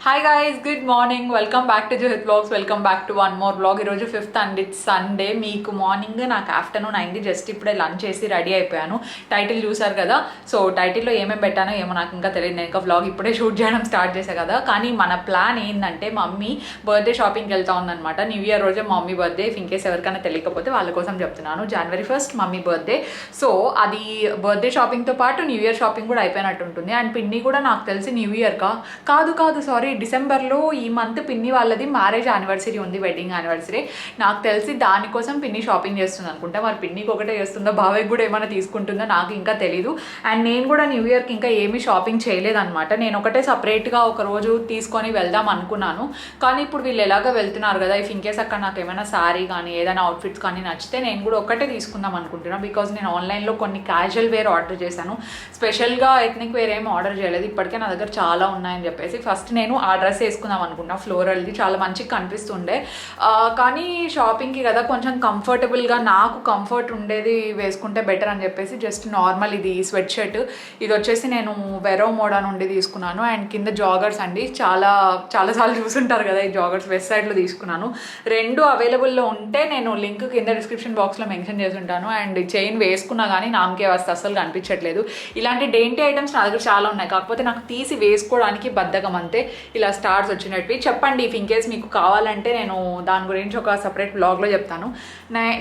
Hi guys, good morning. Welcome back to Johith vlogs. Welcome back to one more vlog. ఈరోజు 5th and it's Sunday. మీకు morning, నాకు afternoon అయింది. Just ఇప్పుడే lunch చేసి ready అయిపోయాను. Title చూసారు కదా, సో టైటిల్లో ఏమేమి పెట్టానో ఏమో నాకు ఇంకా తెలియదు. నేను ఇంకా వ్లాగ్ ఇప్పుడే షూట్ చేయడం స్టార్ట్ చేశాను కదా. కానీ మన ప్లాన్ ఏంటంటే, మమ్మీ బర్త్డే షాపింగ్కి వెళ్తా ఉందన్నమాట. న్యూ ఇయర్ రోజే మమ్మీ బర్త్డే. ఇన్ కేస్ ఎవరికైనా తెలియకపోతే వాళ్ళ కోసం చెప్తున్నాను. January 1st mummy birthday. So అది బర్త్డే షాపింగ్తో పాటు న్యూ ఇయర్ షాపింగ్ కూడా అయిపోయినట్టు ఉంటుంది. అండ్ పిన్ని కూడా నాకు తెలిసి న్యూ ఇయర్ కాదు సారీ, డిసెంబర్లో ఈ మంత్ పిన్ని వాళ్ళది మ్యారేజ్ యానివర్సరీ ఉంది, వెడ్డింగ్ యానివర్సరీ. నాకు తెలిసి దానికోసం పిన్ని షాపింగ్ చేస్తుంది అనుకుంటా. మరి పిన్నికి ఒకటే చేస్తుందో, బాబాయ్కి కూడా ఏమైనా తీసుకుంటుందో నాకు ఇంకా తెలీదు. అండ్ నేను కూడా న్యూ ఇయర్కి ఇంకా ఏమీ షాపింగ్ చేయలేదన్నమాట. నేను ఒకటే సపరేట్గా ఒక రోజు తీసుకొని వెళ్దాం అనుకున్నాను. కానీ ఇప్పుడు వీళ్ళు ఎలాగో వెళ్తున్నారు కదా, ఇఫ్ ఇన్ కేస్ అక్కడ నాకు ఏమైనా శారీ కానీ ఏదైనా అవుట్ఫిట్స్ కానీ నచ్చితే నేను కూడా ఒకటే తీసుకుందాం అనుకుంటున్నాను. బికాజ్ నేను ఆన్లైన్లో కొన్ని క్యాజువల్ వేర్ ఆర్డర్ చేశాను. స్పెషల్గా ఎథ్నిక్ వేర్ ఏమి ఆర్డర్ చేయలేదు. ఇప్పటికే నా దగ్గర చాలా ఉన్నాయని చెప్పేసి ఫస్ట్ నేను ఆ డ్రెస్ వేసుకుందాం అనుకున్నా. ఫ్లోరల్ది చాలా మంచిగా కనిపిస్తుండే. కానీ షాపింగ్కి కదా కొంచెం కంఫర్టబుల్గా, నాకు కంఫర్ట్ ఉండేది వేసుకుంటే బెటర్ అని చెప్పేసి జస్ట్ నార్మల్ ఇది స్వెట్ షర్ట్, ఇది వచ్చేసి నేను వెరో మోడా నుండి తీసుకున్నాను. అండ్ కింద జాగర్స్ అండి, చాలాసార్లు చూసుంటారు కదా ఈ జాగర్స్, వెస్ట్ సైడ్లో తీసుకున్నాను. రెండు అవైలబుల్లో ఉంటే నేను లింక్ కింద డిస్క్రిప్షన్ బాక్స్లో మెన్షన్ చేసి ఉంటాను. అండ్ చైన్ వేసుకున్నా కానీ నామకే వస్తే అసలు కనిపించట్లేదు. ఇలాంటి డేంటీ ఐటమ్స్ నా దగ్గర చాలా ఉన్నాయి, కాకపోతే నాకు తీసి వేసుకోవడానికి బద్ధకం అంతే. ఇలా స్టార్స్ వచ్చినట్టు చెప్పండి ఇఫ్ ఇన్ కేస్ మీకు కావాలంటే, నేను దాని గురించి ఒక సపరేట్ బ్లాగ్లో చెప్తాను.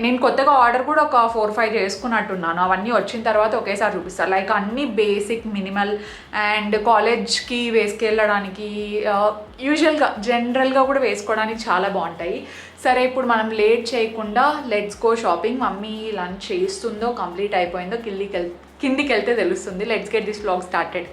నేను కొత్తగా ఆర్డర్ కూడా ఒక 4-5 చేసుకున్నట్టున్నాను. అవన్నీ వచ్చిన తర్వాత ఒకేసారి చూపిస్తాను. లైక్ అన్ని బేసిక్, మినిమల్ అండ్ కాలేజ్కి వేసుకెళ్ళడానికి, యూజువల్గా జనరల్గా కూడా వేసుకోవడానికి చాలా బాగుంటాయి. సరే, ఇప్పుడు మనం లేట్ చేయకుండా let's go shopping. Mummy lunch చేస్తుందో, కంప్లీట్ అయిపోయిందో కిందికి వెళ్తే తెలుస్తుంది. Let's get this vlog started.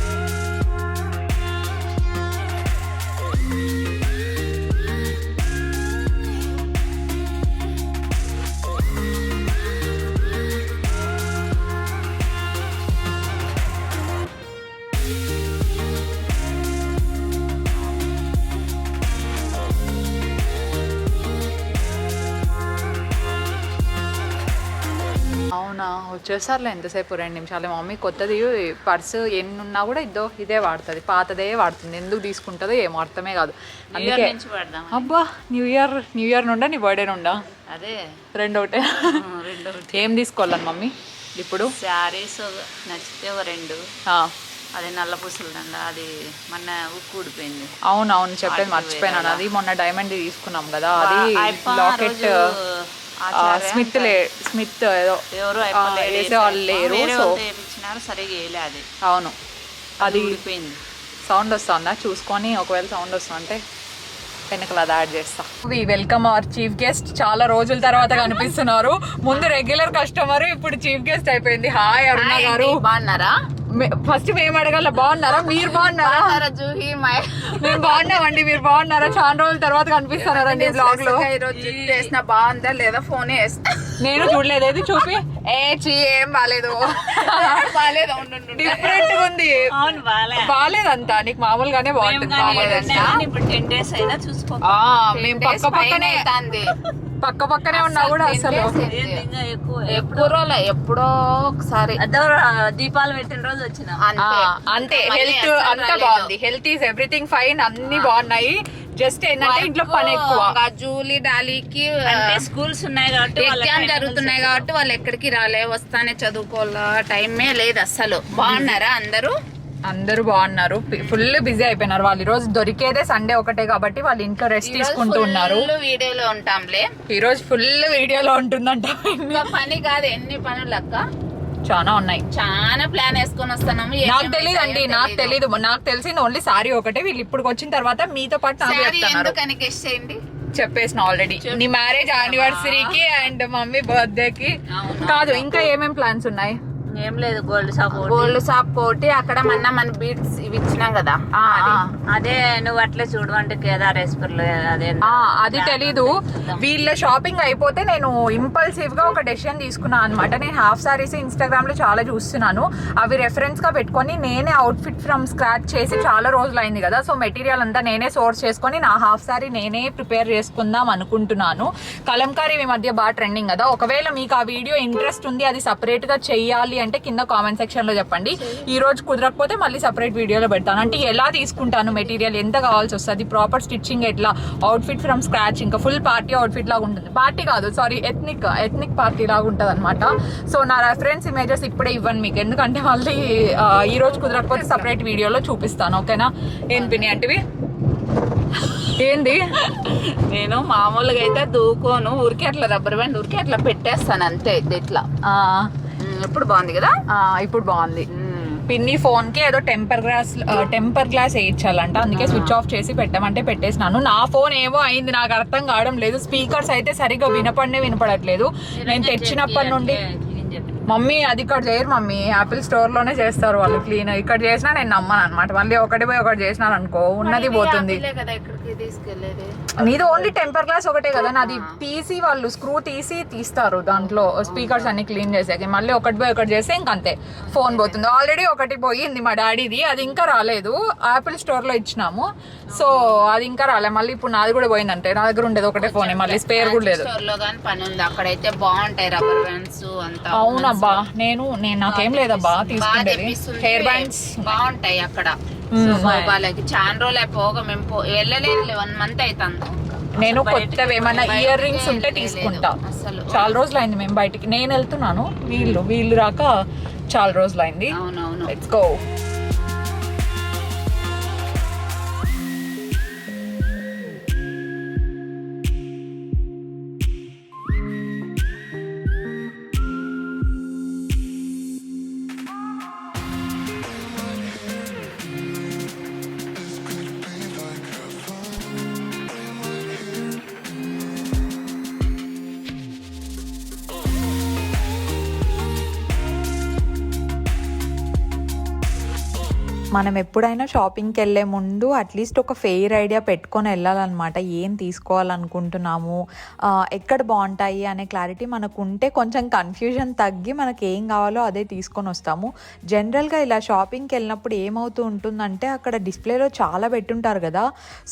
అవునా, వచ్చేసారులే. ఎంతసేపు 2 నిమిషాలు. మమ్మీ కొత్తది పర్సు ఎన్ని ఉన్నా కూడా ఇదే వాడుతుంది, పాతదే వాడుతుంది. ఎందుకు తీసుకుంటుందో ఏమో అర్థమే కాదు. అందుకే అబ్బా, న్యూ ఇయర్ నుండా నీ బర్త్డే నుండా అదే రెండు ఒకటే. ఏం తీసుకోవాలని మమ్మీ ఇప్పుడు? శారీస్ నచ్చితే 2. అదే నల్ల పూసలు దండ, అది మొన్న ఉక్కు ఊడిపోయింది. అవునవును, చెప్పేది మర్చిపోయినాను. అది మొన్న డైమండ్ తీసుకున్నాం కదా, అది లాకెట్ స్మిత్ ఏదో ఎవరు వాళ్ళు లేరు, సరిగా వేయలే అది. అవును, అది ఊడిపోయింది. సౌండ్ వస్తుందా చూసుకొని, ఒకవేళ సౌండ్ వస్తుందంటే వెనకలు అది యాడ్ చేస్తా. Welcome our chief guest. చాలా రోజుల తర్వాత కనిపిస్తున్నారు. ముందు రెగ్యులర్ కస్టమర్, ఇప్పుడు చీఫ్ గెస్ట్ అయిపోయింది. హాయ్ అరుణ గారు, బాగున్నారా? ఫస్ట్ మేము అడగాల, బాగున్నారా? మీరు బాగున్నారా? జూహి మేము బాగున్నామండి, మీరు బాగున్నారా? చాలా రోజుల తర్వాత కనిపిస్తున్నారండి బ్లాగ్ లో. చేసిన బాగుందా లేదా ఫోన్ నేను చూడలేదు, ఏది చూపి. ఏం బాగాలేదు, డిఫరెంట్ గా ఉంది. బాగాలేదంతా, నీకు మామూలుగానే బాగుంటుంది. మేము పక్క పక్కనే ఉన్నా కూడా అసలు ఎప్పుడో ఒకసారి దీపాలు పెట్టిన రోజు వచ్చిన అంతే. హెల్త్ అంతా బాగుంది, హెల్త్ ఈజ్ ఎవ్రీథింగ్ ఫైన్, అన్ని బాగున్నాయి. జస్ట్ ఏంటంటే ఇంట్లో పని ఎక్కువ. జూలీ డాలీకి అంటే స్కూల్స్ ఉన్నాయి కాబట్టి, ఎగ్జామ్ జరుగుతున్నాయి కాబట్టి వాళ్ళు ఎక్కడికి రాలే, వస్తానే చదువుకోవాలా, టైమే లేదు అసలు. బాగున్నారా అందరూ? అందరూ బాగున్నారు. ఫుల్ బిజీ అయిపోయినారు వాళ్ళు. ఈ రోజు దొరికేదే సండే ఒకటే కాబట్టి వాళ్ళు ఇంట్లో రెస్ట్ తీసుకుంటూ ఉన్నారు. వీడియోలో ఉంటాంలే, ఈ రోజు ఫుల్ వీడియోలో ఉంటుందంట. పని కాదు, ఎన్ని పనులు అక్క, చాలా ఉన్నాయి. చాలా ప్లాన్ వేసుకొని వస్తున్నాము. నాకు తెలియదు అండి, నాకు తెలిసింది ఓన్లీ సారీ ఒకటే. వీళ్ళు ఇప్పుడు వచ్చిన తర్వాత మీతో పాటు చెప్పేసిన ఆల్రెడీ. నీ మ్యారేజ్ యానివర్సరీకి అండ్ మమ్మీ బర్త్డేకి కాదు, ఇంకా ఏమేం ప్లాన్స్ ఉన్నాయి? ఏం లేదు, గోల్డ్ షాప్ పోటీ అక్కడ మన బీట్స్ ఇవి ఇచ్చినాం కదా, అదే నువ్వు అట్లే చూడు అంటే కేదారేశ్వర్లో అదే. అది తెలీదు. వీళ్ళ షాపింగ్ అయిపోతే నేను ఇంపల్సివ్ గా ఒక డెసిషన్ తీసుకున్నాను అనమాట. నేను హాఫ్ సారీస్ ఇన్స్టాగ్రామ్ లో చాలా చూస్తున్నాను. అవి రెఫరెన్స్ గా పెట్టుకొని నేనే అవుట్ఫిట్ ఫ్రమ్ స్క్రాచ్ చేసి చాలా రోజులు అయింది కదా, సో మెటీరియల్ అంతా నేనే సోర్స్ చేసుకొని నా హాఫ్ సారీ నేనే ప్రిపేర్ చేసుకుందాం అనుకుంటున్నాను. కలంకారీ ఈ మధ్య బాగా ట్రెండింగ్ కదా. ఒకవేళ మీకు ఆ వీడియో ఇంట్రెస్ట్ ఉంది, అది సపరేట్ గా చెయ్యాలి అంటే కింద కామెంట్ సెక్షన్ లో చెప్పండి. ఈ రోజు కుదరకపోతే మళ్ళీ సపరేట్ వీడియోలో పెడతాను. అంటే ఎలా తీసుకుంటాను మెటీరియల్, ఎంత కావాల్సి వస్తుంది, ప్రాపర్ స్టిచ్చింగ్ ఎట్లా, అవుట్ఫిట్ ఫ్రమ్ స్క్రాచ్, ఇంకా ఫుల్ పార్టీ అవుట్ఫిట్ లాగా ఉంటుంది. పార్టీ కాదు సారీ, ఎథ్నిక్ పార్టీ లాగా ఉంటుంది అనమాట. సో నా రెఫరెన్స్ ఇమేజెస్ ఇప్పుడే ఇవ్వను మీకు, ఎందుకంటే మళ్ళీ ఈ రోజు కుదరకపోతే సపరేట్ వీడియోలో చూపిస్తాను. ఓకేనా? ఏం పిని అంటివి ఏంది? నేను మామూలుగా అయితే దూకోను, ఊరికే అట్లా రబ్బర్ బ్యాండ్ ఊరికే అట్లా పెట్టేస్తాను అంతే. ఇట్లా ఎప్పుడు బాగుంది కదా? ఇప్పుడు బాగుంది. పిన్ని ఫోన్ కి ఏదో టెంపర్ గ్లాస్ వేయించాలంట, అందుకే స్విచ్ ఆఫ్ చేసి పెట్టమంటే పెట్టేసినాను. నా ఫోన్ ఏమో అయింది, నాకు అర్థం కావడం లేదు. స్పీకర్స్ అయితే సరిగ్గా వినపడట్లేదు. నేను తెచ్చినప్పటి నుండి మమ్మీ అది ఇక్కడ చేయరు మమ్మీ, యాపిల్ స్టోర్ లోనే చేస్తారు వాళ్ళు క్లీన్. ఇక్కడ చేసినా నేను నమ్మను అనమాట. మళ్ళీ ఒకటి పోయి ఒకటి చేసినాను అనుకో ఉన్నది పోతుంది. నీది ఓన్లీ టెంపర్ గ్లాస్ ఒకటే కదా, నాది తీసి వాళ్ళు స్క్రూ తీస్తారు దాంట్లో స్పీకర్స్ అన్ని క్లీన్ చేసాక. మళ్ళీ ఒకటి పోయి ఒకటి చేస్తే ఇంకంతే ఫోన్ పోతుంది. ఆల్రెడీ ఒకటి పోయింది మా డాడీది, అది ఇంకా రాలేదు. యాపిల్ స్టోర్ లో ఇచ్చినాము, సో అది ఇంకా రాలేదు. మళ్ళీ ఇప్పుడు నాది కూడా పోయిందంటే, నా దగ్గర ఉండేది ఒకటే ఫోన్, మళ్ళీ స్పేర్ కూడా లేదు. అక్కడైతే బాగుంటాయి రబ్బర్ బ్యాండ్స్ అంతా. అవునబ్బా, నేను నాకేం లేదబ్బా తీసుకుంటేది. హెయిర్ బ్యాండ్స్ బాగుంటాయి అక్కడ. వాళ్ళకి చాలా రోజులు అయిపోగా మేము వెళ్ళలేదు, 1 month అవుతుంది. నేను కొత్తవి ఏమన్నా ఇయర్ రింగ్స్ ఉంటే తీసుకుంటా. చాలా రోజులు అయింది మేము బయటికి, నేను వెళ్తున్నాను, వీళ్ళు రాక చాలా రోజులు అయింది. అవునవును, లెట్స్ గో. మనం ఎప్పుడైనా షాపింగ్కి వెళ్ళే ముందు అట్లీస్ట్ ఒక ఫెయిర్ ఐడియా పెట్టుకొని వెళ్ళాలన్నమాట. ఏం తీసుకోవాలనుకుంటున్నాము, ఎక్కడ బాగుంటాయి అనే క్లారిటీ మనకు ఉంటే కొంచెం కన్ఫ్యూజన్ తగ్గి మనకి ఏం కావాలో అదే తీసుకొని వస్తాము. జనరల్గా ఇలా షాపింగ్కి వెళ్ళినప్పుడు ఏమవుతూ ఉంటుందంటే అక్కడ డిస్ప్లేలో చాలా పెట్టుంటారు కదా,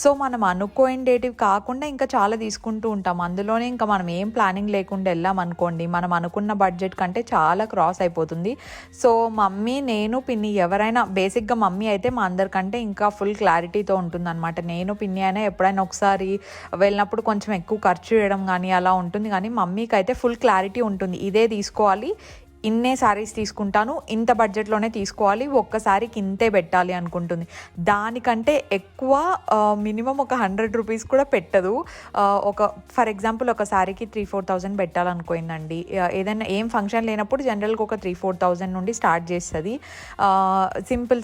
సో మనం అనుకోయిండేటివి కాకుండా ఇంకా చాలా తీసుకుంటూ ఉంటాం. అందులోనే ఇంకా మనం ఏం ప్లానింగ్ లేకుండా వెళ్ళాం అనుకోండి, మనం అనుకున్న బడ్జెట్ కంటే చాలా క్రాస్ అయిపోతుంది. సో మమ్మీ, నేను, పిన్ని ఎవరైనా, బేసిక్గా మమ్మీ అయితే మా అందరికంటే ఇంకా ఫుల్ క్లారిటీతో ఉంటుందన్నమాట. నేను పిన్ని అయినా ఎప్పుడైనా ఒకసారి వెళ్ళినప్పుడు కొంచెం ఎక్కువ ఖర్చు చేయడం కానీ అలా ఉంటుంది, కానీ మమ్మీకి అయితే ఫుల్ క్లారిటీ ఉంటుంది. ఇదే తీసుకోవాలి, ఇన్నే శారీస్ తీసుకుంటాను, ఇంత బడ్జెట్లోనే తీసుకోవాలి, ఒక్కసారికి ఇంతే పెట్టాలి అనుకుంటుంది. దానికంటే ఎక్కువ మినిమం ఒక 100 రూపీస్ కూడా పెట్టదు. ఫర్ ఎగ్జాంపుల్ ఒక శారీకి 3-4 thousand పెట్టాలనుకోయిందండి. ఏదైనా ఏం ఫంక్షన్ లేనప్పుడు జనరల్గా ఒక 3-4 thousand నుండి స్టార్ట్ చేస్తుంది.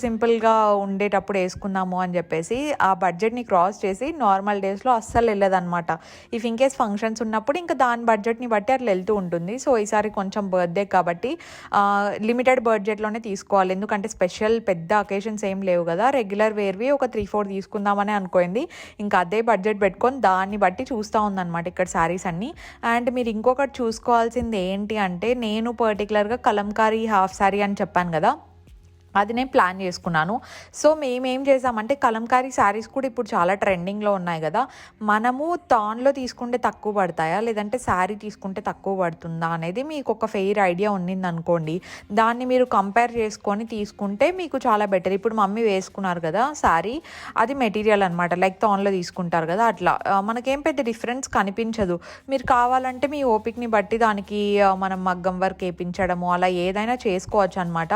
సింపుల్గా ఉండేటప్పుడు వేసుకుందాము అని చెప్పేసి ఆ బడ్జెట్ని క్రాస్ చేసి నార్మల్ డేస్లో అస్సలు వెళ్ళదన్నమాట. ఇఫ్ ఇన్కేస్ ఫంక్షన్స్ ఉన్నప్పుడు ఇంకా దాని బడ్జెట్ని బట్టి అట్లా వెళ్తూ ఉంటుంది. సో ఈసారి కొంచెం బర్త్డే కాబట్టి లిమిటెడ్ బడ్జెట్లోనే తీసుకోవాలి, ఎందుకంటే స్పెషల్ పెద్ద అకేషన్స్ ఏం లేవు కదా. రెగ్యులర్ వేర్వి ఒక 3-4 తీసుకుందామని అనుకోయింది. ఇంకా అదే బడ్జెట్ పెట్టుకొని దాన్ని బట్టి చూస్తూ ఉందన్నమాట ఇక్కడ శారీస్ అన్నీ. అండ్ మీరు ఇంకొకటి చూసుకోవాల్సింది ఏంటి అంటే, నేను పర్టికులర్గా కలంకారీ హాఫ్ శారీ అని చెప్పాను కదా, అది నేను ప్లాన్ చేసుకున్నాను. సో మేమేం చేసామంటే, కలంకారీ శారీస్ కూడా ఇప్పుడు చాలా ట్రెండింగ్లో ఉన్నాయి కదా, మనము తాన్లో తీసుకుంటే తక్కువ పడతాయా లేదంటే శారీ తీసుకుంటే తక్కువ పడుతుందా అనేది మీకు ఒక ఫెయిర్ ఐడియా ఉన్నింది అనుకోండి, దాన్ని మీరు కంపేర్ చేసుకొని తీసుకుంటే మీకు చాలా బెటర్. ఇప్పుడు మమ్మీ వేసుకున్నారు కదా శారీ, అది మెటీరియల్ అనమాట, లైక్ తాన్లో తీసుకుంటారు కదా, అట్లా మనకేం పెద్ద డిఫరెన్స్ కనిపించదు. మీరు కావాలంటే మీ ఓపికని బట్టి దానికి మనం మగ్గం వర్క్ వేయించడము అలా ఏదైనా చేసుకోవచ్చు అనమాట.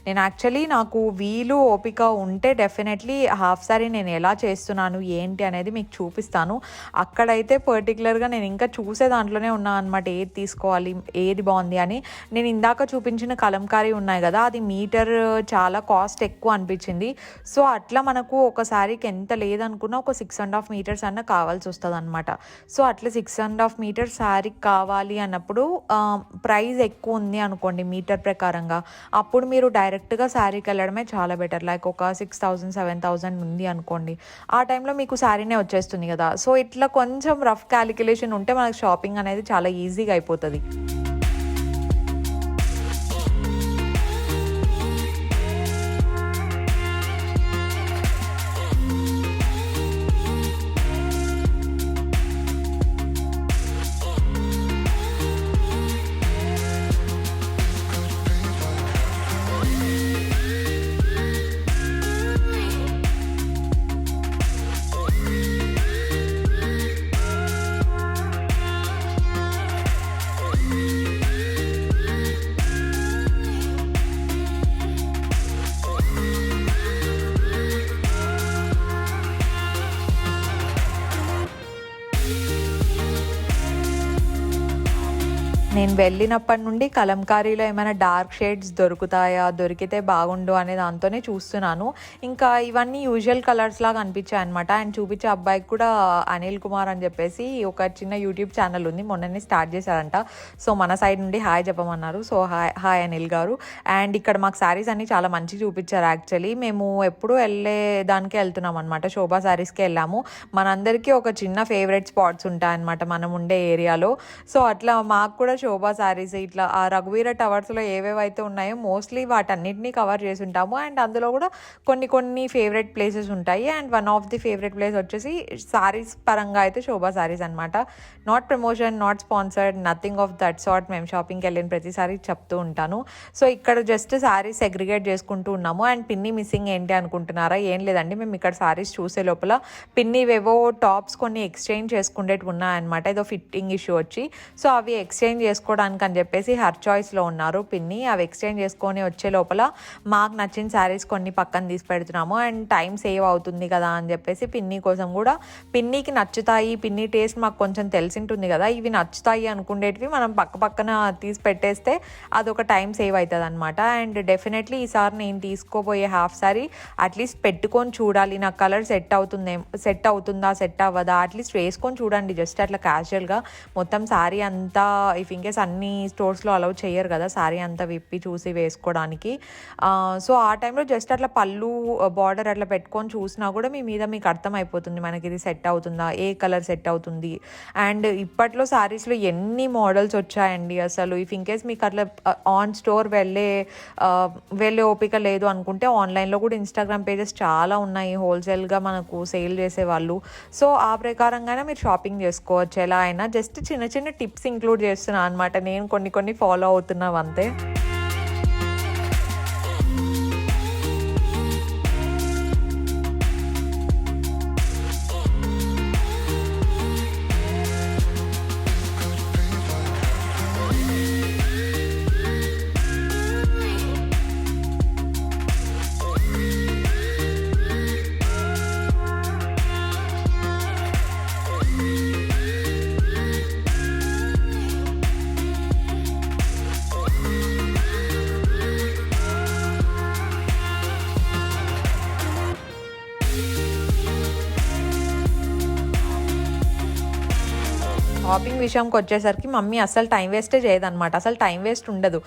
నేను యాక్చువల్లీ నాకు వీలు ఓపిక ఉంటే డెఫినెట్లీ హాఫ్ సారీ నేను ఎలా చేస్తున్నాను ఏంటి అనేది మీకు చూపిస్తాను. అక్కడైతే పర్టికులర్గా నేను ఇంకా చూసే దాంట్లోనే ఉన్నాను అనమాట, ఏది తీసుకోవాలి ఏది బాగుంది అని. నేను ఇందాక చూపించిన కలంకారీ ఉన్నాయి కదా, అది మీటర్ చాలా కాస్ట్ ఎక్కువ అనిపించింది. సో అట్లా మనకు ఒక శారీకి ఎంత లేదనుకున్నా ఒక 6.5 meters అన్న కావాల్సి వస్తుంది అనమాట. సో అట్లా 6.5 meters శారీకి కావాలి అన్నప్పుడు ప్రైస్ ఎక్కువ ఉంది అనుకోండి మీటర్ ప్రకారంగా, అప్పుడు మీరు డైరెక్ట్గా శారీకి వెళ్ళడమే చాలా బెటర్. లైక్ ఒక 6,000-7,000 ఉంది అనుకోండి, ఆ టైంలో మీకు శారీనే వచ్చేస్తుంది కదా. సో ఇట్లా కొంచెం రఫ్ క్యాలిక్యులేషన్ ఉంటే మనకు షాపింగ్ అనేది చాలా ఈజీగా అయిపోతుంది. నేను వెళ్ళినప్పటి నుండి కలంకారీలో ఏమైనా డార్క్ షేడ్స్ దొరుకుతాయా, దొరికితే బాగుండు అనే దాంతోనే చూస్తున్నాను. ఇంకా ఇవన్నీ యూజువల్ కలర్స్ లాగా అనిపించాయి అనమాట. అండ్ చూపించే అబ్బాయికి కూడా అనిల్ కుమార్ అని చెప్పేసి ఒక చిన్న యూట్యూబ్ ఛానల్ ఉంది, మొన్ననే స్టార్ట్ చేశారంట. సో మన సైడ్ నుండి హాయ్ చెప్పమన్నారు. సో హాయ్ అనిల్ గారు. అండ్ ఇక్కడ మాకు శారీస్ అన్ని చాలా మంచి చూపించారు. యాక్చువల్లీ మేము ఎప్పుడు వెళ్ళేదానికే వెళ్తున్నాం అనమాట, శోభా శారీస్కి వెళ్ళాము. మనందరికీ ఒక చిన్న ఫేవరెట్ స్పాట్స్ ఉంటాయన్నమాట మనం ఉండే ఏరియాలో. సో అట్లా మాకు కూడా శోభా శారీస్ ఇట్లా ఆ రఘువీర టవర్స్లో ఏవేవైతే ఉన్నాయో మోస్ట్లీ వాటన్నిటినీ కవర్ చేసి ఉంటాము. అండ్ అందులో కూడా కొన్ని ఫేవరెట్ ప్లేసెస్ ఉంటాయి. And one of the favourite place వచ్చేసి శారీస్ పరంగా అయితే శోభా శారీస్ అనమాట. Not promotion, not sponsored, nothing of that sort. మేము షాపింగ్కి వెళ్ళిన ప్రతిసారి చెప్తూ ఉంటాను. సో ఇక్కడ జస్ట్ శారీస్ సెగ్రిగేట్ చేసుకుంటూ ఉన్నాము. అండ్ పిన్ని మిస్సింగ్ ఏంటి అనుకుంటున్నారా? ఏం లేదండి, మేము ఇక్కడ శారీస్ చూసే లోపల పిన్నివేవో టాప్స్ కొన్ని ఎక్స్చేంజ్ చేసుకునేవి ఉన్నాయన్నమాట. ఏదో ఫిట్టింగ్ ఇష్యూ వచ్చి, సో అవి ఎక్స్చేంజ్ చేసుకోవడానికి అని చెప్పేసి హర్ చాయిస్లో ఉన్నారు పిన్ని. అవి ఎక్స్చేంజ్ చేసుకొని వచ్చే లోపల మాకు నచ్చిన శారీస్ కొన్ని పక్కన తీసి పెడుతున్నాము. అండ్ టైం సేవ్ అవుతుంది కదా అని చెప్పేసి పిన్ని కోసం కూడా, పిన్నికి నచ్చుతాయి, పిన్ని టేస్ట్ మాకు కొంచెం తెలిసింటుంది కదా, ఇవి నచ్చుతాయి అనుకునేటివి మనం పక్కన తీసి పెట్టేస్తే అదొక టైం సేవ్ అవుతుంది అనమాట. అండ్ డెఫినెట్లీ ఈసారి నేను తీసుకోబోయే హాఫ్ శారీ అట్లీస్ట్ పెట్టుకొని చూడాలి, నాకు కలర్ సెట్ అవుతుందా సెట్ అవ్వదా, అట్లీస్ట్ వేసుకొని చూడండి జస్ట్ అట్లా క్యాజువల్గా. మొత్తం శారీ అంతా ఇఫ్ ఇంకేస్ అన్ని స్టోర్స్లో అలౌ చేయరు కదా శారీ అంతా విప్పి చూసి వేసుకోవడానికి. సో ఆ టైంలో జస్ట్ అట్లా పళ్ళు బార్డర్ అట్లా పెట్టుకొని చూసినా కూడా మీకు అర్థమైపోతుంది మనకి ఇది సెట్ అవుతుందా, ఏ కలర్ సెట్ అవుతుంది. అండ్ ఇప్పట్లో శారీస్లో ఎన్ని మోడల్స్ వచ్చాయండి అసలు. ఇఫ్ ఇంకేస్ మీకు అట్లా ఆన్ స్టోర్ వెళ్ళే ఓపిక లేదు అనుకుంటే ఆన్లైన్లో కూడా ఇన్స్టాగ్రామ్ పేజెస్ చాలా ఉన్నాయి హోల్సేల్గా మనకు సేల్ చేసేవాళ్ళు. సో ఆ ప్రకారంగానే మీరు షాపింగ్ చేసుకోవచ్చు. ఎలా అయినా జస్ట్ చిన్న టిప్స్ ఇంక్లూడ్ చేస్తున్నాను అనమాట, నేను కొన్ని ఫాలో అవుతున్నాం అంతే. షాపింగ్ విషయంకి వచ్చేసరికి మమ్మీ అసలు టైం వేస్టే చేయదన్నమాట. అసలు టైం వేస్ట్ ఉండదు.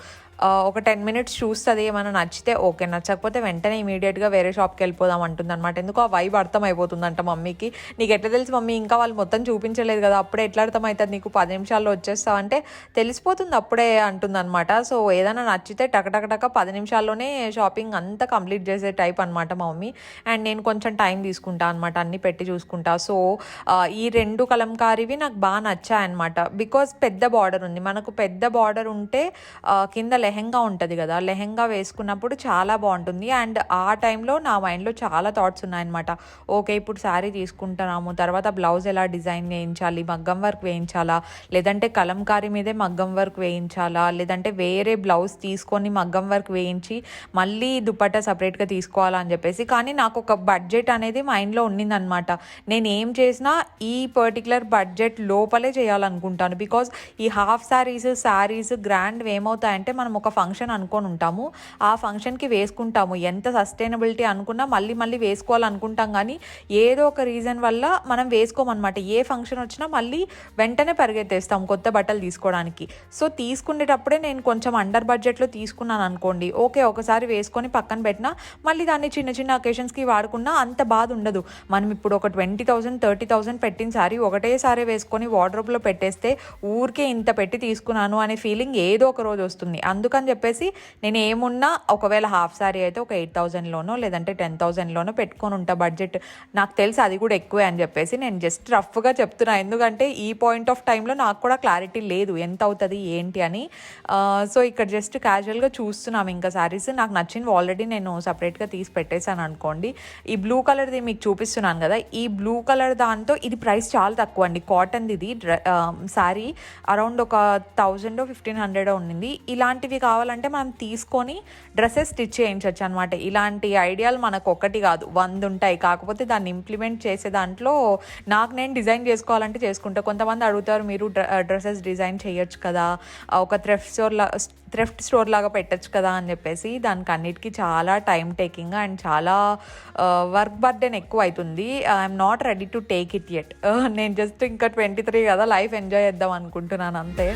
ఒక 10 minutes చూస్తుంది, ఏమైనా నచ్చితే ఓకే, నచ్చకపోతే వెంటనే ఇమీడియట్గా వేరే షాప్కి వెళ్ళిపోదాం అంటుంది అనమాట. ఎందుకు ఆ వైబ్ అర్థమైపోతుందంట మమ్మీకి. నీకు ఎట్లా తెలుసు మమ్మీ, ఇంకా వాళ్ళు మొత్తం చూపించలేదు కదా, అప్పుడే ఎట్లా అర్థమవుతుంది నీకు, 10 నిమిషాల్లో వచ్చేస్తావు అంటే తెలిసిపోతుంది అప్పుడే అంటుంది అనమాట. సో ఏదైనా నచ్చితే టక 10 నిమిషాల్లోనే షాపింగ్ అంతా కంప్లీట్ చేసే టైప్ అనమాట మా మమ్మీ. అండ్ నేను కొంచెం టైం తీసుకుంటా అనమాట, అన్నీ పెట్టి చూసుకుంటా. సో ఈ 2 కలంకారీవి నాకు బాగా నచ్చాయన్నమాట. బికాజ్ పెద్ద బార్డర్ ఉంది, మనకు పెద్ద బార్డర్ ఉంటే కింద లెహెంగా ఉంటుంది కదా, లెహెంగా వేసుకున్నప్పుడు చాలా బాగుంటుంది. అండ్ ఆ టైంలో నా మైండ్లో చాలా థాట్స్ ఉన్నాయన్నమాట. ఓకే, ఇప్పుడు శారీ తీసుకుంటున్నాము, తర్వాత బ్లౌజ్ ఎలా డిజైన్ వేయించాలి, మగ్గం వర్క్ వేయించాలా, లేదంటే కలంకారీ మీదే మగ్గం వర్క్ వేయించాలా, లేదంటే వేరే బ్లౌజ్ తీసుకొని మగ్గం వర్క్ వేయించి మళ్ళీ దుపట్టా సపరేట్గా తీసుకోవాలా అని చెప్పేసి. కానీ నాకు ఒక బడ్జెట్ అనేది మైండ్లో ఉండిందనమాట. నేను ఏం చేసినా ఈ పర్టికులర్ బడ్జెట్ లోపలే చేయాలనుకుంటాను. బికాజ్ ఈ హాఫ్ శారీస్ గ్రాండ్ ఏమవుతాయంటే, మనం ఒక ఫంక్షన్ అనుకొని ఉంటాము, ఆ ఫంక్షన్కి వేసుకుంటాము, ఎంత సస్టైనబిలిటీ అనుకున్నా మళ్ళీ వేసుకోవాలనుకుంటాం. కానీ ఏదో ఒక రీజన్ వల్ల మనం వేసుకోమన్నమాట. ఏ ఫంక్షన్ వచ్చినా మళ్ళీ వెంటనే పరిగెత్తేస్తాం కొత్త బట్టలు తీసుకోవడానికి. సో తీసుకునేటప్పుడే నేను కొంచెం అండర్ బడ్జెట్లో తీసుకున్నాను అనుకోండి, ఓకే, ఒకసారి వేసుకొని పక్కన పెట్టినా మళ్ళీ దాన్ని చిన్న అకేషన్స్కి వాడుకున్నా అంత బాధ ఉండదు. మనం ఇప్పుడు ఒక 20,000 30,000 పెట్టిన సారీ ఒకటేసారి వేసుకొని వార్డ్రోబ్లో పెట్టేస్తే ఊరికే ఇంత పెట్టి తీసుకున్నాను అనే ఫీలింగ్ ఏదో ఒక రోజు వస్తుంది. అందుకని చెప్పేసి నేను ఏమున్నా ఒకవేళ హాఫ్ శారీ అయితే ఒక 8,000లోనో లేదంటే 10,000లోనో పెట్టుకొని ఉంటా బడ్జెట్. నాకు తెలిసి అది కూడా ఎక్కువే అని చెప్పేసి నేను జస్ట్ రఫ్గా చెప్తున్నా, ఎందుకంటే ఈ పాయింట్ ఆఫ్ టైంలో నాకు కూడా క్లారిటీ లేదు ఎంత అవుతుంది ఏంటి అని. సో ఇక్కడ జస్ట్ క్యాజువల్గా చూస్తున్నాం ఇంకా శారీస్. నాకు నచ్చినవి ఆల్రెడీ నేను సపరేట్గా తీసి పెట్టేశాను అనుకోండి. ఈ బ్లూ కలర్ది మీకు చూపిస్తున్నాను కదా, ఈ బ్లూ కలర్ దాంతో ఇది ప్రైస్ చాలా తక్కువ అండి. కాటన్ది ఇది శారీ అరౌండ్ ఒక 1,000 1,500 ఉండింది. ఇలాంటివి మనకి కావాలంటే మనం తీసుకొని డ్రెస్సెస్ స్టిచ్ చేయించవచ్చు అనమాట. ఇలాంటి ఐడియాలు మనకు ఒకటి కాదు 100 ఉంటాయి. కాకపోతే దాన్ని ఇంప్లిమెంట్ చేసే దాంట్లో నాకు నేను డిజైన్ చేసుకోవాలంటే చేసుకుంటా. కొంతమంది అడుగుతారు మీరు డ్రెస్సెస్ డిజైన్ చేయొచ్చు కదా, ఒక థ్రిఫ్ట్ స్టోర్ లాగా పెట్టచ్చు కదా అని చెప్పేసి. దానికి అన్నిటికీ చాలా టైం టేకింగ్ అండ్ చాలా వర్క్ బర్డెన్ ఎక్కువ అవుతుంది. I'm not ready to take it yet. నేను జస్ట్ ఇంకా 23 కదా, లైఫ్ ఎంజాయ్ చేద్దాం అనుకుంటున్నాను అంతే.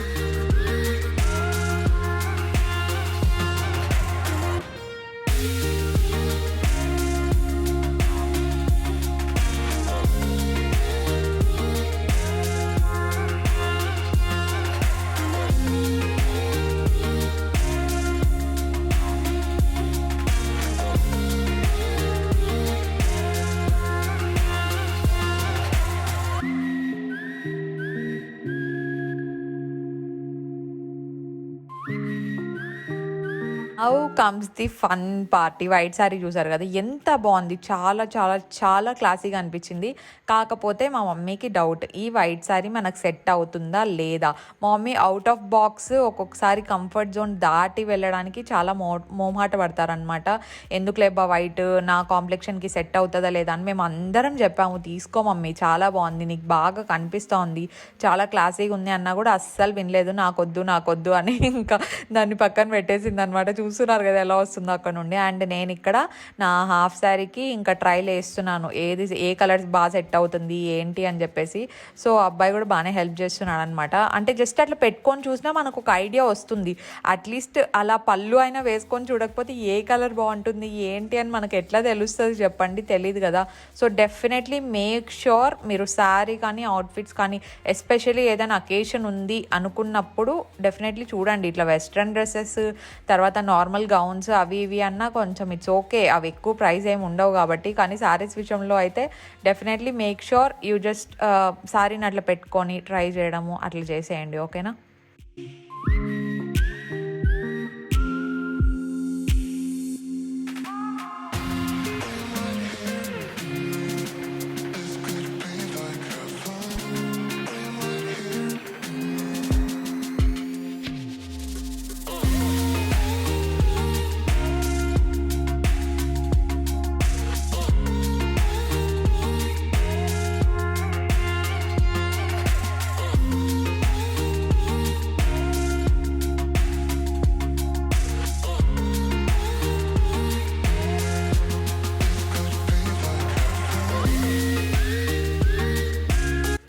How comes the fun party. White sari చూసారు కదా, ఎంత బాగుంది, చాలా చాలా చాలా క్లాసీగా అనిపించింది. కాకపోతే మా మమ్మీకి డౌట్, ఈ వైట్ శారీ మనకు సెట్ అవుతుందా లేదా. మా మమ్మీ అవుట్ ఆఫ్ బాక్స్ ఒక్కొక్కసారి కంఫర్ట్ జోన్ దాటి వెళ్ళడానికి చాలా మోమాట పడతారనమాట. ఎందుకులేబ్బా వైట్, నా కాంప్లెక్షన్కి సెట్ అవుతుందా లేదా అని మేము అందరం చెప్పాము. తీసుకో మమ్మీ, చాలా బాగుంది, నీకు బాగా కనిపిస్తోంది, చాలా క్లాసీగా ఉంది అన్నా కూడా అస్సలు వినలేదు. నాకొద్దు అని ఇంకా దాన్ని పక్కన పెట్టేసింది అనమాట. చూస్తున్నారు కదా ఎలా వస్తుందో అక్కడ నుండి. అండ్ నేను ఇక్కడ నా హాఫ్ శారీకి ఇంకా ట్రైల్ వేస్తున్నాను, ఏ కలర్స్ బాగా సెట్ అవుతుంది ఏంటి అని చెప్పేసి. సో అబ్బాయి కూడా బాగానే హెల్ప్ చేస్తున్నాడు అనమాట. అంటే జస్ట్ అట్లా పెట్టుకొని చూసినా మనకు ఒక ఐడియా వస్తుంది. అట్లీస్ట్ అలా పళ్ళు అయినా వేసుకొని చూడకపోతే ఏ కలర్ బాగుంటుంది ఏంటి అని మనకు ఎట్లా తెలుస్తుంది చెప్పండి, తెలియదు కదా. సో డెఫినెట్లీ మేక్ ష్యూర్ మీరు శారీ కానీ అవుట్ఫిట్స్ కానీ, ఎస్పెషల్లీ ఏదైనా అకేషన్ ఉంది అనుకున్నప్పుడు డెఫినెట్లీ చూడండి. ఇట్లా వెస్ట్రన్ డ్రెస్సెస్, తర్వాత నార్మల్ గౌన్స్ అవి ఇవి అన్నా కొంచెం ఇట్స్ ఓకే, అవి ఎక్కువ ప్రైస్ ఏమి ఉండవు కాబట్టి. కానీ శారీస్ విషయంలో అయితే definitely make sure you just శారీని అట్లా పెట్టుకొని ట్రై చేయడము అట్లా చేసేయండి, ఓకేనా.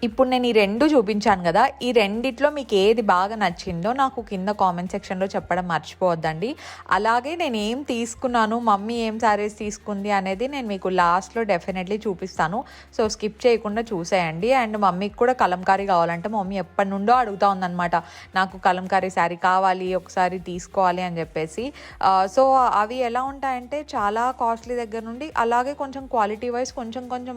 ఇప్పుడు నేను ఈ రెండు చూపించాను కదా, ఈ రెండిట్లో మీకు ఏది బాగా నచ్చిందో నాకు కింద కామెంట్ సెక్షన్లో చెప్పడం మర్చిపోవద్దండి. అలాగే నేను ఏం తీసుకున్నాను, మమ్మీ ఏం శారీస్ తీసుకుంది అనేది నేను మీకు లాస్ట్లో డెఫినెట్లీ చూపిస్తాను. సో స్కిప్ చేయకుండా చూసేయండి. అండ్ మమ్మీకి కూడా కలంకారీ కావాలంటే మమ్మీ ఎప్పటి నుండో అడుగుతా ఉందన్నమాట, నాకు కలంకారీ శారీ కావాలి, ఒకసారి తీసుకోవాలి అని చెప్పేసి. సో అవి ఎలా ఉంటాయంటే చాలా కాస్ట్లీ దగ్గర నుండి అలాగే కొంచెం క్వాలిటీ వైజ్ కొంచెం కొంచెం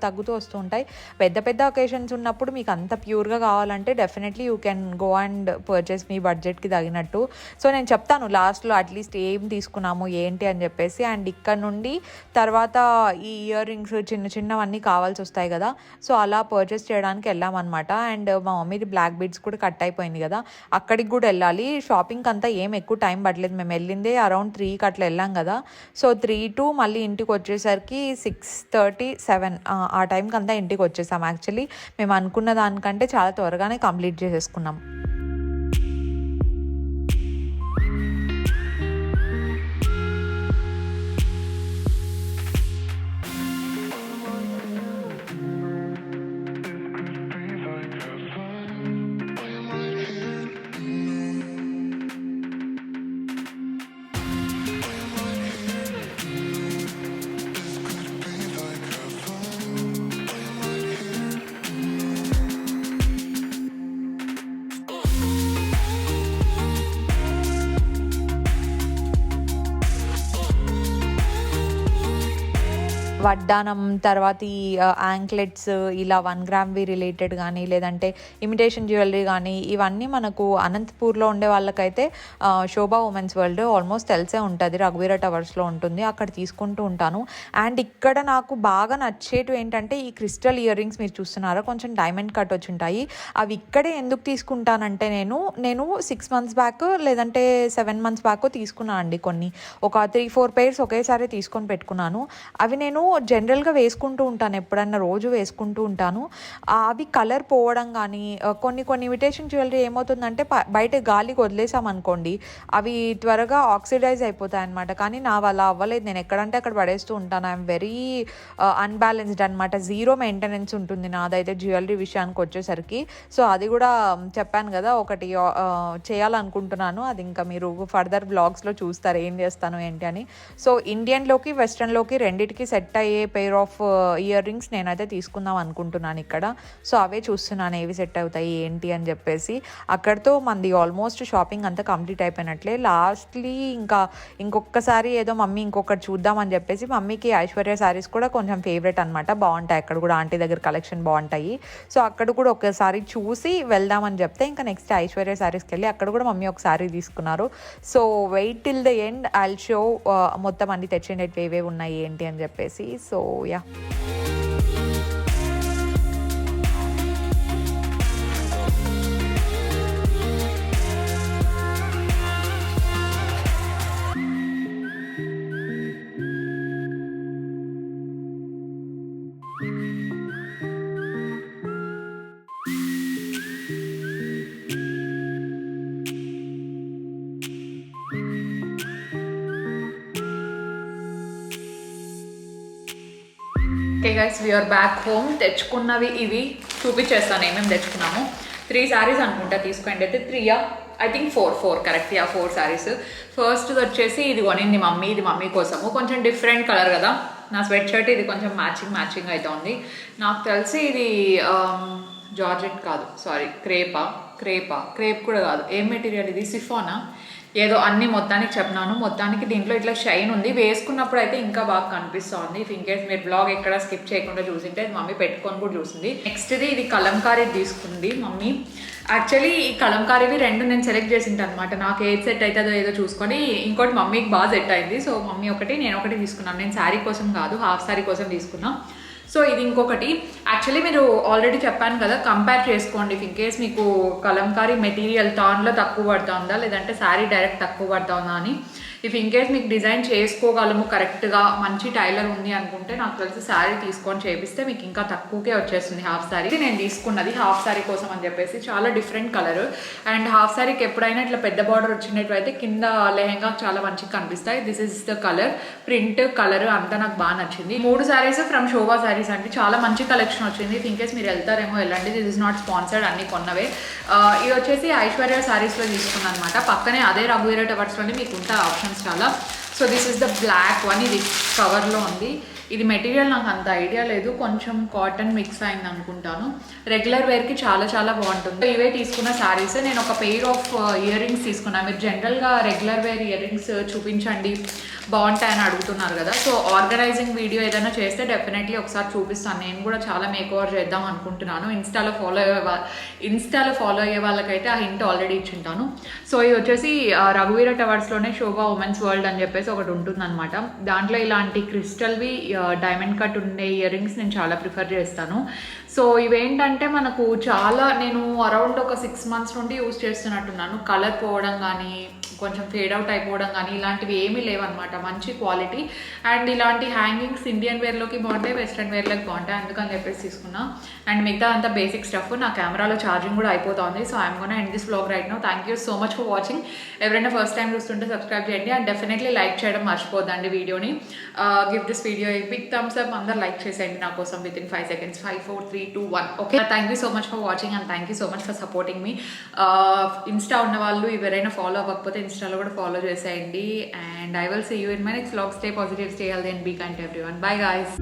తగ్గుతూ వస్తూ ఉంటాయి. పెద్ద పెద్ద ఒకేషన్స్ ఉన్నప్పుడు మీకు అంత ప్యూర్గా కావాలంటే definitely you can go and purchase మీ బడ్జెట్కి తగినట్టు. సో నేను చెప్తాను లాస్ట్లో అట్లీస్ట్ ఏం తీసుకున్నాము ఏంటి అని చెప్పేసి. అండ్ ఇక్కడ నుండి తర్వాత ఈ ఇయర్ రింగ్స్ చిన్న చిన్నవన్నీ కావాల్సి వస్తాయి కదా, సో అలా పర్చేస్ చేయడానికి వెళ్ళామన్నమాట. అండ్ మా మమ్మీది బ్లాక్ బీడ్స్ కూడా కట్ అయిపోయింది కదా, అక్కడికి కూడా వెళ్ళాలి. షాపింగ్కి అంతా ఏం ఎక్కువ టైం పట్టలేదు, మేము వెళ్ళిందే అరౌండ్ 3కి అట్లా వెళ్ళాం కదా. సో 3 to మళ్ళీ ఇంటికి వచ్చేసరికి 6:30, 7 ఆ టైంకి అంతా ఇంటికి వచ్చేసాం. యాక్చువల్లీ మేము అనుకున్న దానికంటే చాలా త్వరగానే కంప్లీట్ చేసేసుకున్నాం. వడ్డానం, తర్వాత ఈ యాంక్లెట్స్, ఇలా 1 గ్రామ్వి రిలేటెడ్ కానీ లేదంటే ఇమిటేషన్ జ్యువెలరీ కానీ ఇవన్నీ మనకు అనంతపూర్లో ఉండే వాళ్ళకైతే శోభా ఉమెన్స్ వరల్డ్ ఆల్మోస్ట్ తెలిసే ఉంటుంది, రఘువీర టవర్స్లో ఉంటుంది, అక్కడ తీసుకుంటూ ఉంటాను. అండ్ ఇక్కడ నాకు బాగా నచ్చేటివి ఏంటంటే ఈ క్రిస్టల్ ఇయర్ రింగ్స్ మీరు చూస్తున్నారా, కొంచెం డైమండ్ కట్ వచ్చి ఉంటాయి. అవి ఇక్కడే ఎందుకు తీసుకుంటానంటే నేను 6 months బ్యాక్ లేదంటే 7 months బ్యాక్ తీసుకున్నాను అండి కొన్ని, ఒక 3-4 pairs ఒకేసారి తీసుకొని పెట్టుకున్నాను. అవి నేను జనరల్గా వేసుకుంటూ ఉంటాను, ఎప్పుడన్నా రోజు వేసుకుంటూ ఉంటాను. అవి కలర్ పోవడం కానీ, కొన్ని ఇమిటేషన్ జ్యువెలరీ ఏమవుతుందంటే బయట గాలికి వదిలేసామనుకోండి అవి త్వరగా ఆక్సిడైజ్ అయిపోతాయి అనమాట. కానీ నా అలా అవ్వలేదు, నేను ఎక్కడంటే అక్కడ పడేస్తూ ఉంటాను. ఐఎమ్ వెరీ అన్బ్యాలెన్స్డ్ అనమాట, జీరో మెయింటెనెన్స్ ఉంటుంది నాదైతే జ్యువెలరీ విషయానికి వచ్చేసరికి. సో అది కూడా చెప్పాను కదా, ఒకటి చేయాలనుకుంటున్నాను, అది ఇంకా మీరు ఫర్దర్ బ్లాగ్స్లో చూస్తారు ఏం చేస్తాను ఏంటి అని. సో ఇండియన్లోకి వెస్ట్రన్లోకి రెండిటికి సెట్ అయ్యే పెయిర్ ఆఫ్ ఇయర్ రింగ్స్ నేనైతే తీసుకుందాం అనుకుంటున్నాను ఇక్కడ. సో అవే చూస్తున్నాను ఏవి సెట్ అవుతాయి ఏంటి అని చెప్పేసి. అక్కడితో మంది ఆల్మోస్ట్ షాపింగ్ అంతా కంప్లీట్ అయిపోయినట్లే. లాస్ట్లీ ఇంకొకసారి ఏదో మమ్మీ ఇంకొకటి చూద్దామని చెప్పేసి, మమ్మీకి ఐశ్వర్య శారీస్ కూడా కొంచెం ఫేవరెట్ అనమాట, బాగుంటాయి అక్కడ కూడా, ఆంటీ దగ్గర కలెక్షన్ బాగుంటాయి. సో అక్కడ కూడా ఒకసారి చూసి వెళ్దామని చెప్తే ఇంకా నెక్స్ట్ ఐశ్వర్య శారీస్కి వెళ్ళి అక్కడ కూడా మమ్మీ ఒక శారీ తీసుకున్నారు. So wait till the end, I'll show మొత్తం అన్ని తెచ్చిండేవి ఏవేవి ఉన్నాయి ఏంటి అని చెప్పేసి. So yeah, okay guys, we're back home. తెచ్చుకున్నవి ఇవి చూపించేస్తాను ఏమేమి తెచ్చుకున్నాము. 3 sarees అనుకుంటా తీసుకోండి, అయితే 3 I think 4 correct, 4 sarees. First వచ్చేసి ఇది కొనింది మమ్మీ, ఇది మమ్మీ కోసము, కొంచెం డిఫరెంట్ కలర్ కదా నా స్వెట్ షర్ట్, ఇది కొంచెం మ్యాచింగ్ అయితే ఉంది. నాకు తెలిసి ఇది జార్జెట్ కాదు, సారీ క్రేప్ కూడా కాదు, ఏం మెటీరియల్ ఇది, సిఫానా ఏదో, అన్ని మొత్తానికి చెప్పినాను. మొత్తానికి దీంట్లో ఇట్లా షైన్ ఉంది, వేసుకున్నప్పుడు అయితే ఇంకా బాగా కనిపిస్తుంది. ఇఫ్ ఇన్ కేస్ మీరు బ్లాగ్ ఎక్కడ స్కిప్ చేయకుండా చూసింటే మమ్మీ పెట్టుకొని కూడా చూసింది. నెక్స్ట్ది ఇది కలంకారీ తీసుకుంది మమ్మీ. యాక్చువల్లీ ఈ కలంకారీవి 2 నేను సెలెక్ట్ చేసింటాను అనమాట, నాకు ఏది సెట్ అవుతుందో ఏదో చూసుకొని. ఇంకోటి మమ్మీకి బాగా సెట్ అయింది, సో మమ్మీ ఒకటి నేను ఒకటి తీసుకున్నాను. నేను శారీ కోసం కాదు, హాఫ్ శారీ కోసం తీసుకున్నాను. సో ఇది ఇంకొకటి. యాక్చువల్లీ మీరు ఆల్రెడీ చెప్పాను కదా, కంపేర్ చేసుకోండి ఇఫ్ ఇన్ కేస్ మీకు కలంకారీ మెటీరియల్ తాన్లో తక్కువ పడుతుందా లేదంటే శారీ డైరెక్ట్ తక్కువ పడుతుందా అని. ఇఫ్ ఇన్ కేస్ మీకు డిజైన్ చేసుకోగలము కరెక్ట్గా, మంచి టైలర్ ఉంది అనుకుంటే నాకు తెలిసి శారీ తీసుకొని చేపిస్తే మీకు ఇంకా తక్కువకే వచ్చేస్తుంది హాఫ్ శారీ. నేను తీసుకున్నది హాఫ్ శారీ కోసం అని చెప్పేసి, చాలా డిఫరెంట్ కలర్. అండ్ హాఫ్ శారీకి ఎప్పుడైనా ఇట్లా పెద్ద బార్డర్ వచ్చినట్టు అయితే కింద లెహెంగా చాలా మంచిగా కనిపిస్తాయి. This is the colour, print colour అంతా నాకు బాగా నచ్చింది. 3 sarees ఫ్రమ్ శోభా శారీస్ అంటే చాలా మంచి కలెక్షన్ వచ్చింది. ఇఫ్ ఇన్ కేస్ మీరు వెళ్తారేమో వెళ్ళండి, దిస్ ఇస్ నాట్ స్పాన్సర్డ్, అన్ని కొన్నవే. ఇది వచ్చేసి ఐశ్వర్య శారీస్లో తీసుకున్నాను అనమాట, పక్కనే అదే రఘువీర టవర్స్లోనే మీకు ఉంటాయి ఆప్షన్ చాలా. So this is the black one, ఇది కవర్లో ఉంది. ఇది మెటీరియల్ నాకు అంత ఐడియా లేదు, కొంచెం కాటన్ మిక్స్ అయింది అనుకుంటాను. రెగ్యులర్ వేర్కి చాలా బాగుంటుంది. ఇవే తీసుకున్న శారీస్. నేను ఒక పెయిర్ ఆఫ్ ఇయర్ రింగ్స్ తీసుకున్నాను. మీరు జనరల్గా రెగ్యులర్ వేర్ ఇయర్ రింగ్స్ చూపించండి బాగుంటాయని అడుగుతున్నారు కదా. సో ఆర్గనైజింగ్ వీడియో ఏదైనా చేస్తే డెఫినెట్లీ ఒకసారి చూపిస్తాను. నేను కూడా చాలా మేక్ ఓవర్ చేద్దాం అనుకుంటున్నాను. ఇన్స్టాలో ఫాలో అయ్యే వాళ్ళకైతే ఆ హింట్ ఆల్రెడీ ఇచ్చింటాను. సో ఇది వచ్చేసి రఘువీర టవర్స్లోనే శోభా ఉమెన్స్ వరల్డ్ అని చెప్పేసి ఒకటి ఉంటుందన్నమాట. దాంట్లో ఇలాంటి క్రిస్టల్వి డైమండ్ కట్ ఉండే ఇయర్ రింగ్స్ నేను చాలా ప్రిఫర్ చేస్తాను. సో ఇవేంటంటే మనకు చాలా, నేను అరౌండ్ ఒక 6 months నుండి యూజ్ చేస్తున్నట్టున్నాను. కలర్ పోవడం కానీ, కొంచెం ఫేడ్ అవుట్ అయిపోవడం కానీ ఇలాంటివి ఏమీ లేవన్నమాట, మంచి క్వాలిటీ. అండ్ ఇలాంటి హ్యాంగింగ్స్ ఇండియన్ వేర్లోకి బాగుంటాయి, వెస్ట్రన్ వేర్లోకి బాగుంటాయి, అందుకని చెప్పేసి తీసుకున్నా. అండ్ మిగతా అంతా బేసిక్ స్టఫ్. నా కెమెరాలో ఛార్జింగ్ కూడా అయిపోతుంది. So I'm gonna end this vlog right now. Thank you so much for watching. ఎవరైనా ఫస్ట్ టైం చూస్తుంటే సబ్స్క్రైబ్ చేయండి అండ్ డెఫినెట్లీ లైక్ చేయడం మర్చిపోద్దండి వీడియోని. Give this video a big thumbs up. అందరు లైక్ చేసేయండి నా కోసం within 5 seconds. 5 4 3 2 1. Okay, thank you so much for watching and thank you so much for supporting me. Insta ఉన్న వాళ్ళు ఎవరైనా ఫాలో అవ్వకపోతే ఇన్స్టాలో కూడా ఫాలో చేసేయండి. And I will see you in my next vlog. Stay positive, stay healthy and be kind to everyone. Bye guys.